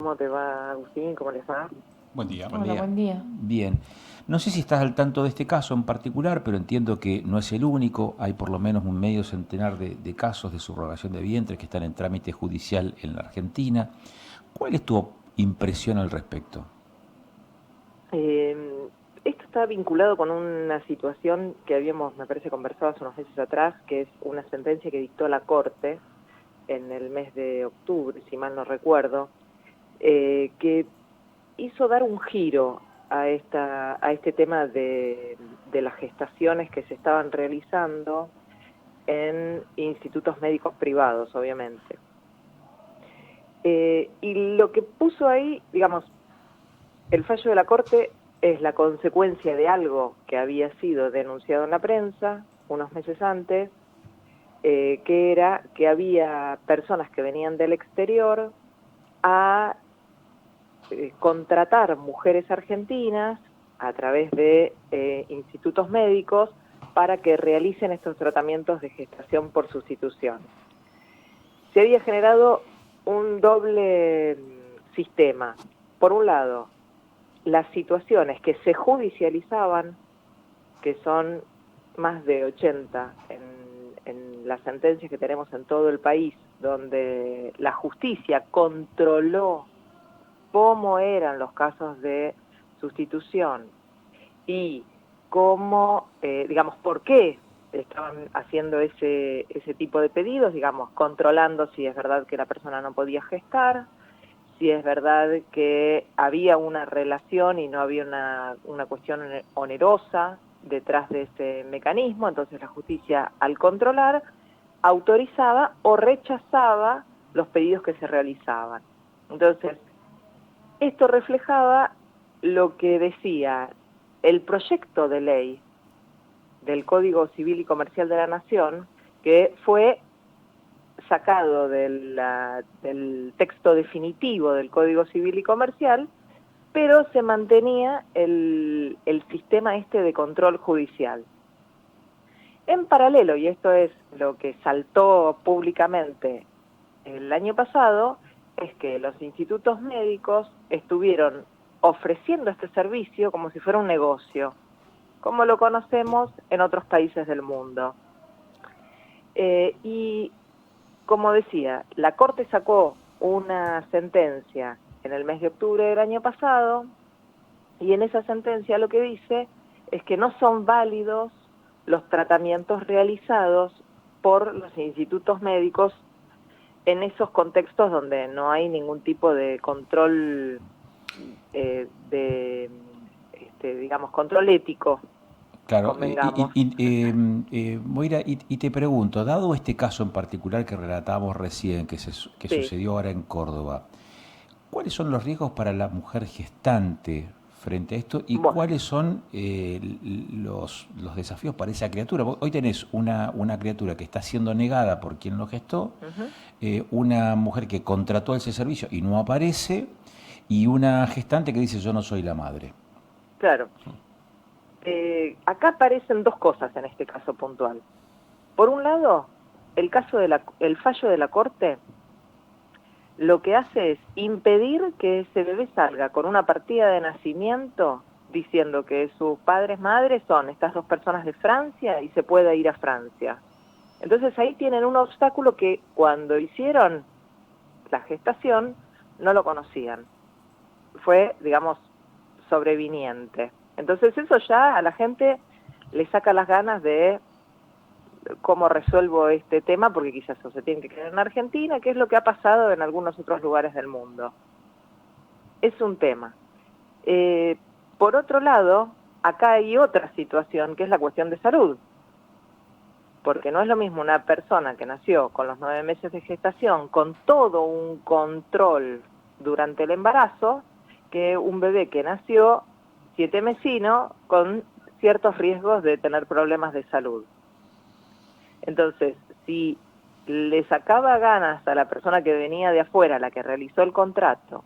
¿Cómo te va, Agustín? ¿Cómo les va? Buen día. Buen Hola, día. buen día. Bien. No sé si estás al tanto de este caso en particular, pero entiendo que no es el único. Hay por lo menos un medio centenar de casos de subrogación de vientres que están en trámite judicial en la Argentina. ¿Cuál es tu impresión al respecto? Esto está vinculado con una situación que habíamos, me parece, conversado hace unos meses atrás, que es una sentencia que dictó la Corte en el mes de octubre, si mal no recuerdo, que hizo dar un giro a este tema de las gestaciones que se estaban realizando en institutos médicos privados, obviamente. Y lo que puso ahí, digamos, el fallo de la Corte es la consecuencia de algo que había sido denunciado en la prensa unos meses antes, que era que había personas que venían del exterior a contratar mujeres argentinas a través de institutos médicos para que realicen estos tratamientos de gestación por sustitución. Se había generado un doble sistema. Por un lado, las situaciones que se judicializaban, que son más de 80 en las sentencias que tenemos en todo el país, donde la justicia controló cómo eran los casos de sustitución y cómo, digamos, por qué estaban haciendo ese tipo de pedidos, digamos, controlando si es verdad que la persona no podía gestar, si es verdad que había una relación y no había una cuestión onerosa detrás de ese mecanismo. Entonces la justicia, al controlar, autorizaba o rechazaba los pedidos que se realizaban. Entonces, esto reflejaba lo que decía el proyecto de ley del Código Civil y Comercial de la Nación, que fue sacado del texto definitivo del Código Civil y Comercial, pero se mantenía el sistema este de control judicial. En paralelo, y esto es lo que saltó públicamente el año pasado, es que los institutos médicos estuvieron ofreciendo este servicio como si fuera un negocio, como lo conocemos en otros países del mundo. Y como decía, la Corte sacó una sentencia en el mes de octubre del año pasado, y en esa sentencia lo que dice es que no son válidos los tratamientos realizados por los institutos médicos en esos contextos donde no hay ningún tipo de control, digamos, control ético, Claro, convengamos. Moira, y te pregunto, dado este caso en particular que relatamos recién, que Sí, sucedió ahora en Córdoba, ¿cuáles son los riesgos para la mujer gestante frente a esto y bueno, cuáles son los desafíos para esa criatura? Hoy tenés una criatura que está siendo negada por quien lo gestó, uh-huh, una mujer que contrató ese servicio y no aparece, y una gestante que dice yo no soy la madre. claro. Acá aparecen dos cosas en este caso puntual. Por un lado, el fallo de la Corte lo que hace es impedir que ese bebé salga con una partida de nacimiento diciendo que sus padres madres son estas dos personas de Francia y se pueda ir a Francia. Entonces ahí tienen un obstáculo que cuando hicieron la gestación no lo conocían. Fue, digamos, sobreviniente. Entonces eso ya a la gente le saca las ganas de cómo resuelvo este tema, porque quizás eso se tiene que quedar en Argentina, que es lo que ha pasado en algunos otros lugares del mundo. Es un tema. Eh, por otro lado, acá hay otra situación, que es la cuestión de salud, porque no es lo mismo una persona que nació con los 9 meses de gestación, con todo un control durante el embarazo, que un bebé que nació 7 mesino con ciertos riesgos de tener problemas de salud. Entonces, si le sacaba ganas a la persona que venía de afuera, la que realizó el contrato,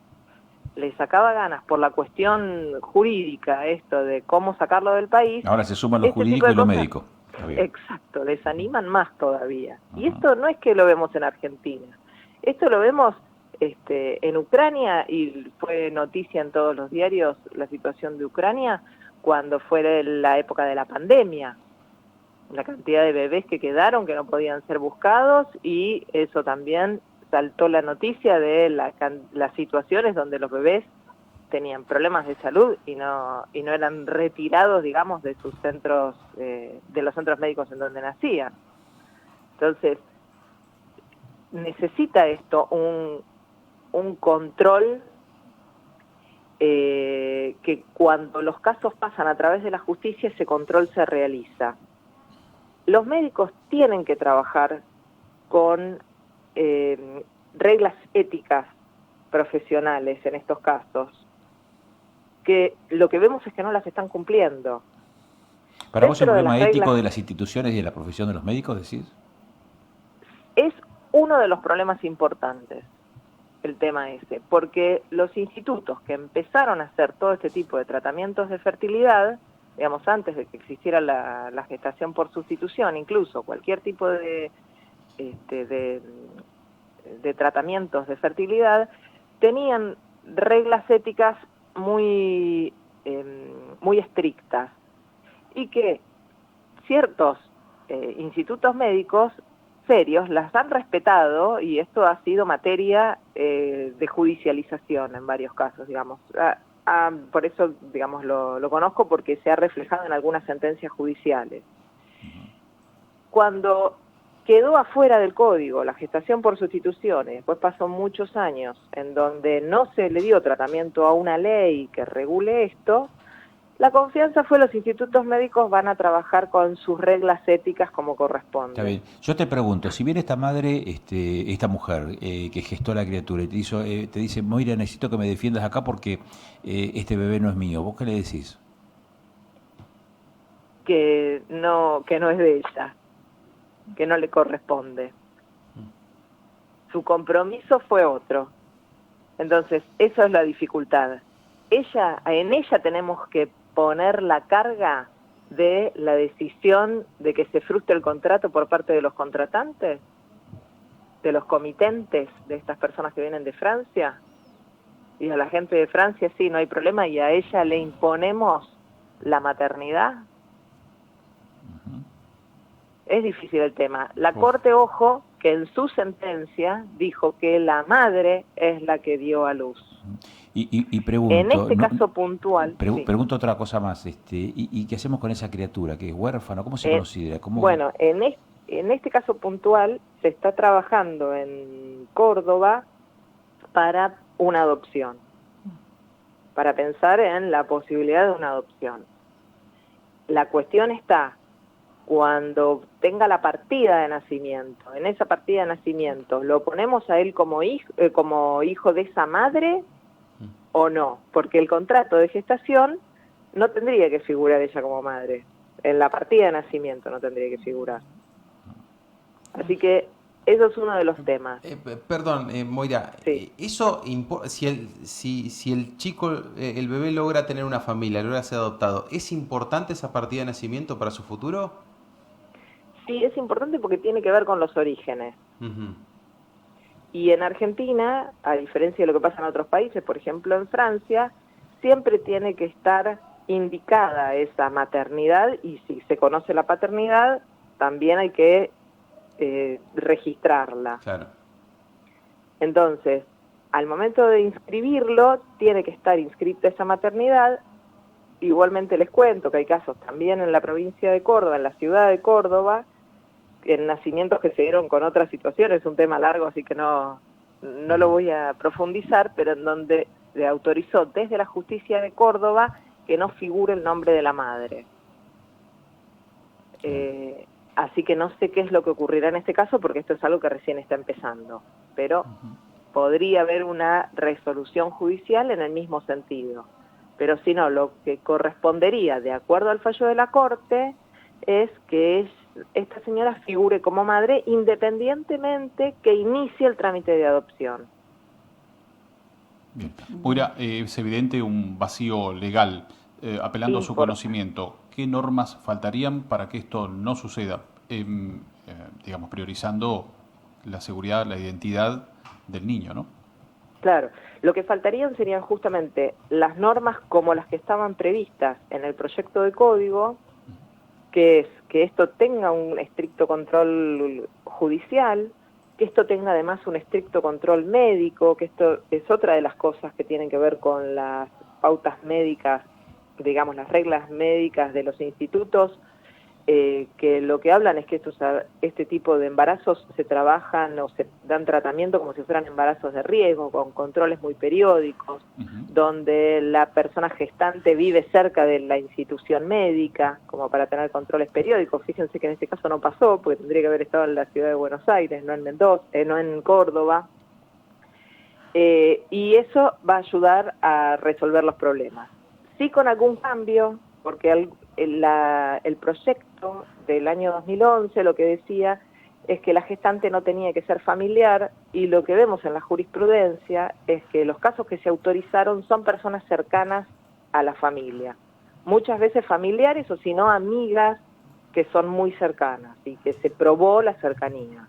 le sacaba ganas por la cuestión jurídica, esto de cómo sacarlo del país, Ahora se suman lo este tipo jurídico de y lo cosas, médico. Está bien. exacto, desaniman más todavía. Y Ajá. esto no es que lo vemos en Argentina, esto lo vemos en Ucrania, y fue noticia en todos los diarios la situación de Ucrania cuando fue la época de la pandemia, la cantidad de bebés que quedaron, que no podían ser buscados, y eso también saltó la noticia de las situaciones donde los bebés tenían problemas de salud y no eran retirados, digamos, de sus centros, de los centros médicos en donde nacían. Entonces, necesita esto un control que cuando los casos pasan a través de la justicia, ese control se realiza. Los médicos tienen que trabajar con reglas éticas profesionales en estos casos, que lo que vemos es que no las están cumpliendo. ¿Para vos el problema ético de las instituciones y de la profesión de los médicos, decís? Es uno de los problemas importantes, el tema ese, porque los institutos que empezaron a hacer todo este tipo de tratamientos de fertilidad, digamos, antes de que existiera la gestación por sustitución, incluso cualquier tipo de tratamientos de fertilidad, tenían reglas éticas muy estrictas, y que ciertos institutos médicos serios las han respetado, y esto ha sido materia de judicialización en varios casos, digamos. Por eso, digamos, lo conozco, porque se ha reflejado en algunas sentencias judiciales. Cuando quedó afuera del código la gestación por sustitución, y después pasó muchos años en donde no se le dio tratamiento a una ley que regule esto, la confianza fue: los institutos médicos van a trabajar con sus reglas éticas como corresponde. Está bien. Yo te pregunto, si viene esta madre, esta mujer que gestó la criatura y te dice, Moira, necesito que me defiendas acá porque este bebé no es mío, ¿vos qué le decís? Que no es de ella, que no le corresponde. Su compromiso fue otro. Entonces, eso es la dificultad. En ella tenemos que poner la carga de la decisión de que se frustre el contrato por parte de los contratantes, de los comitentes, de estas personas que vienen de Francia. Y a la gente de Francia sí, no hay problema, y a ella le imponemos la maternidad. Es difícil el tema. La Corte, ojo, que en su sentencia dijo que la madre es la que dio a luz. Y pregunto, en este caso puntual... sí. Pregunto otra cosa más. ¿Y qué hacemos con esa criatura que es huérfana? ¿Cómo se considera? Bueno, en este caso puntual se está trabajando en Córdoba para una adopción, para pensar en la posibilidad de una adopción. La cuestión está: cuando tenga la partida de nacimiento, en esa partida de nacimiento, ¿lo ponemos a él como hijo de esa madre o no? Porque el contrato de gestación no tendría que figurar ella como madre. En la partida de nacimiento no tendría que figurar. Así que eso es uno de los temas. Perdón, Moira, Sí. eso si el chico, el bebé logra tener una familia, logra ser adoptado, ¿es importante esa partida de nacimiento para su futuro? Sí, es importante porque tiene que ver con los orígenes. Uh-huh. Y en Argentina, a diferencia de lo que pasa en otros países, por ejemplo en Francia, siempre tiene que estar indicada esa maternidad, y si se conoce la paternidad, también hay que registrarla. Claro. Entonces, al momento de inscribirlo, tiene que estar inscrita esa maternidad. Igualmente les cuento que hay casos también en la provincia de Córdoba, en la ciudad de Córdoba, en nacimientos que se dieron con otras situaciones. Es un tema largo, así que no lo voy a profundizar, pero en donde se autorizó desde la justicia de Córdoba que no figure el nombre de la madre. Así que no sé qué es lo que ocurrirá en este caso, porque esto es algo que recién está empezando, pero podría haber una resolución judicial en el mismo sentido. Pero si no, lo que correspondería, de acuerdo al fallo de la Corte, es que esta señora figure como madre independientemente que inicie el trámite de adopción. Bien. Moira, es evidente un vacío legal. Apelando a su conocimiento, ¿qué normas faltarían para que esto no suceda? Digamos, priorizando la seguridad, la identidad del niño, ¿no? Claro, lo que faltarían serían justamente las normas como las que estaban previstas en el proyecto de código, que es que esto tenga un estricto control judicial, que esto tenga además un estricto control médico, que esto es otra de las cosas que tienen que ver con las pautas médicas, digamos, las reglas médicas de los institutos, que lo que hablan es que este tipo de embarazos se trabajan o se dan tratamiento como si fueran embarazos de riesgo, con controles muy periódicos, donde la persona gestante vive cerca de la institución médica, como para tener controles periódicos. Fíjense que en este caso no pasó, porque tendría que haber estado en la ciudad de Buenos Aires, no en Mendoza, no en Córdoba. Y eso va a ayudar a resolver los problemas. Sí, con algún cambio, porque el proyecto del año 2011 lo que decía es que la gestante no tenía que ser familiar, y lo que vemos en la jurisprudencia es que los casos que se autorizaron son personas cercanas a la familia, muchas veces familiares o si no amigas que son muy cercanas y que se probó la cercanía.